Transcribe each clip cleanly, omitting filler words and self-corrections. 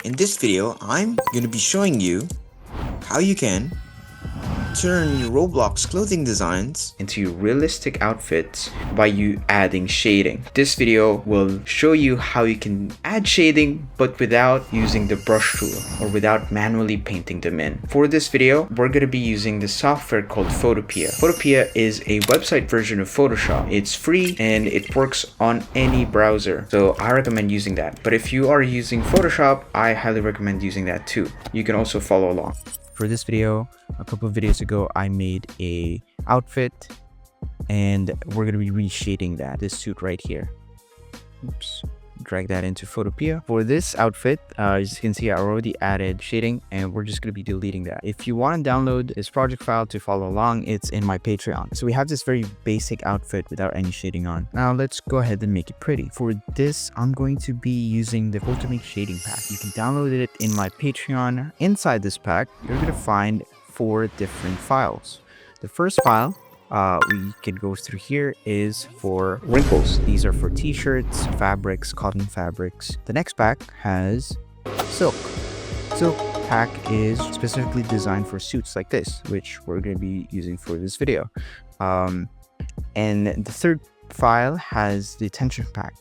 In this video, I'm going to be showing you how you can turn your Roblox clothing designs into realistic outfits by you adding shading. This video will show you how you can add shading but without using the brush tool or without manually painting them in. For this video, we're going to be using the software called Photopea. Photopea is a website version of Photoshop. It's free and it works on any browser, so I recommend using that. But if you are using Photoshop, I highly recommend using that too. You can also follow along. For this video, a couple of videos ago, I made a outfit and we're going to be reshading this suit right here. Oops. Drag that into Photopea. For this outfit, as you can see, I already added shading and we're just going to be deleting that. If you want to download this project file to follow along, it's in my Patreon. So we have this very basic outfit without any shading on. Now let's go ahead and make it pretty. For this, I'm going to be using the Ultimate Shading Pack. You can download it in my Patreon. Inside this pack, you're going to find 4 different files. The first file we can go through here is for wrinkles. These are for t-shirts, fabrics, cotton fabrics. The next pack has silk. Silk pack is specifically designed for suits like this, which we're going to be using for this video. And the third file has the tension pack.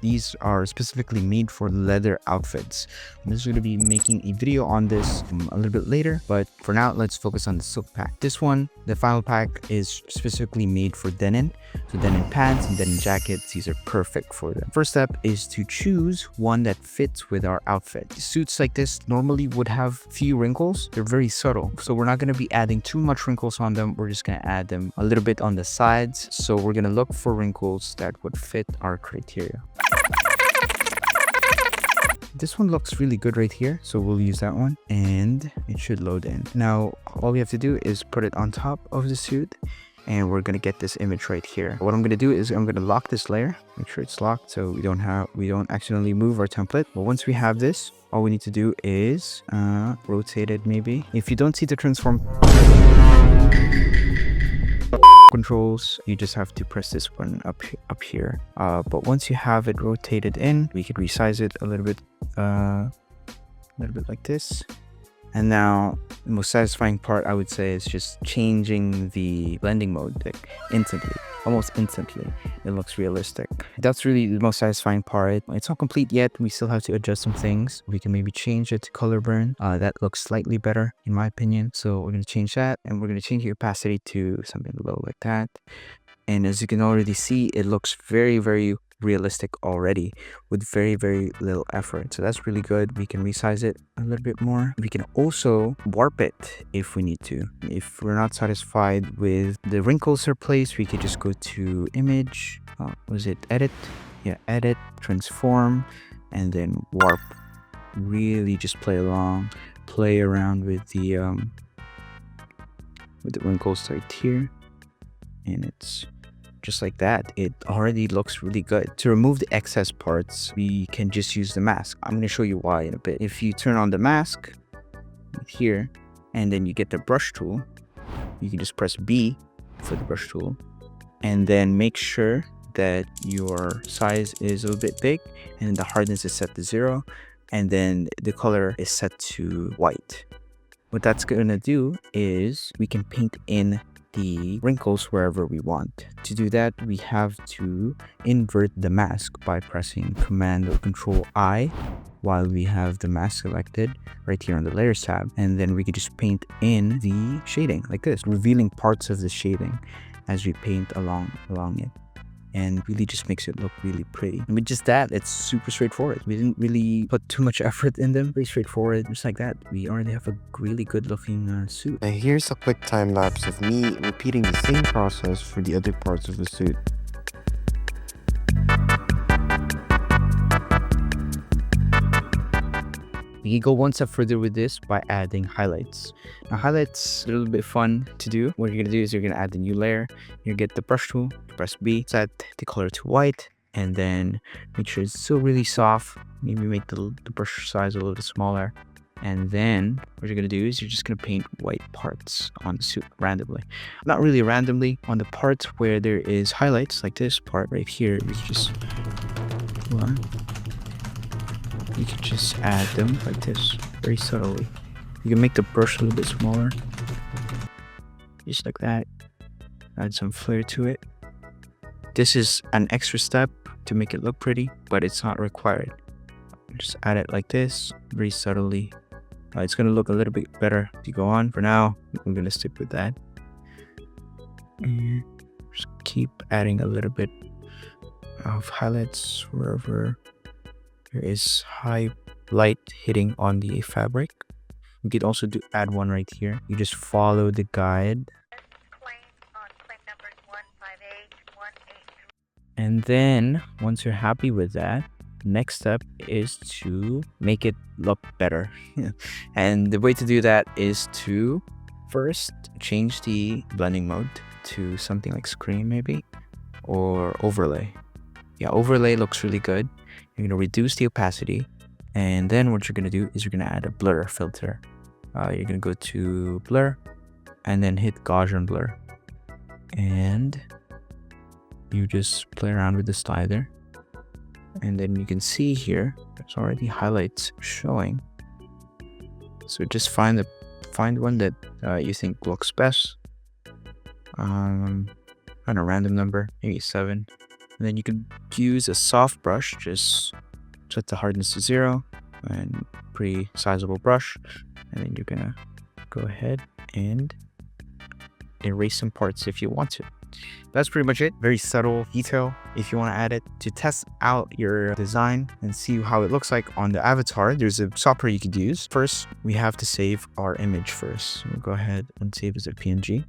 These are specifically made for leather outfits. I'm just going to be making a video on this a little bit later, but for now, let's focus on the silk pack. This one, the final pack, is specifically made for denim. So denim pants and denim jackets, these are perfect for them. First step is to choose one that fits with our outfit. Suits like this normally would have few wrinkles. They're very subtle. So we're not going to be adding too much wrinkles on them. We're just going to add them a little bit on the sides. So we're going to look for wrinkles that would fit our criteria. This one looks really good right here, so we'll use that one and it should load in. Now all we have to do is put it on top of the suit and we're going to get this image right here. What I'm going to do is I'm going to lock this layer, make sure it's locked so we don't accidentally move our template. But once we have this, all we need to do is rotate it maybe. If you don't see the transform controls, you just have to press this one up here. But once you have it rotated in, we can resize it a little bit like this. And now the most satisfying part, I would say, is just changing the blending mode like instantly. Almost instantly, it looks realistic. That's really the most satisfying part. It's not complete yet. We still have to adjust some things. We can maybe change it to color burn. That looks slightly better in my opinion. So we're going to change that and we're going to change the opacity to something low like that. And as you can already see, it looks very, very realistic already with very, very little effort. So that's really good. We can resize it a little bit more. We can also warp it if we need to. If we're not satisfied with the wrinkles are placed, we could just go to image, edit? Yeah, edit, transform, and then warp. Really just play around with the wrinkles right here. And it's just like that. It already looks really good. To remove the excess parts, we can just use the mask. I'm going to show you why in a bit. If you turn on the mask here and then you get the brush tool, you can just press B for the brush tool and then make sure that your size is a little bit big and the hardness is set to 0 and then the color is set to white. What that's going to do is we can paint in the wrinkles wherever we want. To do that, we have to invert the mask by pressing Command or Control I while we have the mask selected right here on the layers tab, and then we can just paint in the shading like this, revealing parts of the shading as we paint along it. And really just makes it look really pretty. And with just that, it's super straightforward. We didn't really put too much effort in them. Pretty straightforward. Just like that, we already have a really good looking suit. And here's a quick time lapse of me repeating the same process for the other parts of the suit. We can go one step further with this by adding highlights. Now highlights are a little bit fun to do. What you're going to do is you're going to add the new layer. You get the brush tool, press B, set the color to white, and then make sure it's still really soft. Maybe make the brush size a little bit smaller. And then what you're going to do is you're just going to paint white parts on the suit randomly. Not really randomly. On the parts where there is highlights, like this part right here, is just you can just add them like this, very subtly. You can make the brush a little bit smaller, just like that. Add some flair to it. This is an extra step to make it look pretty, but it's not required. Just add it like this, very subtly. It's gonna look a little bit better to go on. For now, I'm gonna stick with that. And just keep adding a little bit of highlights wherever there is high light hitting on the fabric. You could also add one right here. You just follow the guide. And then once you're happy with that, next step is to make it look better. And the way to do that is to first change the blending mode to something like screen maybe, or overlay. Yeah, overlay looks really good. You're gonna reduce the opacity, and then what you're gonna do is you're gonna add a blur filter. You're gonna go to blur and then hit Gaussian blur, and you just play around with the slider. And then you can see here there's already highlights showing, so just find one that you think looks best. Find a random number, maybe 7, and then you can use a soft brush. Just set the hardness to 0, and pretty sizable brush, and then you're gonna go ahead and erase some parts if you want to. That's pretty much it. Very subtle detail. If you want to add it to test out your design and see how it looks like on the avatar, there's a software you could use. First, we have to save our image first. We'll go ahead and save as a PNG.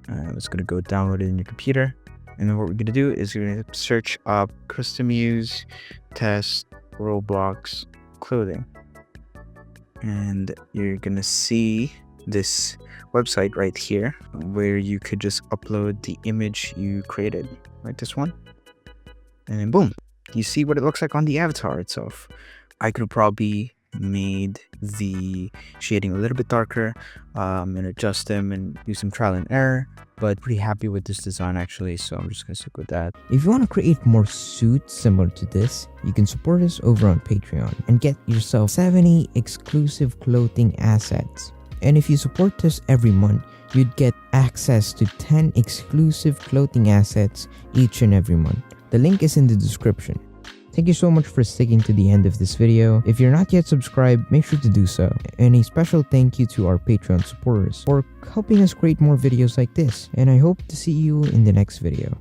It's going to go download it in your computer. And then what we're going to do is we're going to search up custom use test Roblox clothing. And you're going to see this website right here where you could just upload the image you created, like this one, and then boom, you see what it looks like on the avatar itself. I could have probably made the shading a little bit darker and adjust them and do some trial and error, but pretty happy with this design actually, so I'm just gonna stick with that. If you want to create more suits similar to this, you can support us over on Patreon and get yourself 70 exclusive clothing assets. And if you support us every month, you'd get access to 10 exclusive clothing assets each and every month. The link is in the description. Thank you so much for sticking to the end of this video. If you're not yet subscribed, make sure to do so. And a special thank you to our Patreon supporters for helping us create more videos like this. And I hope to see you in the next video.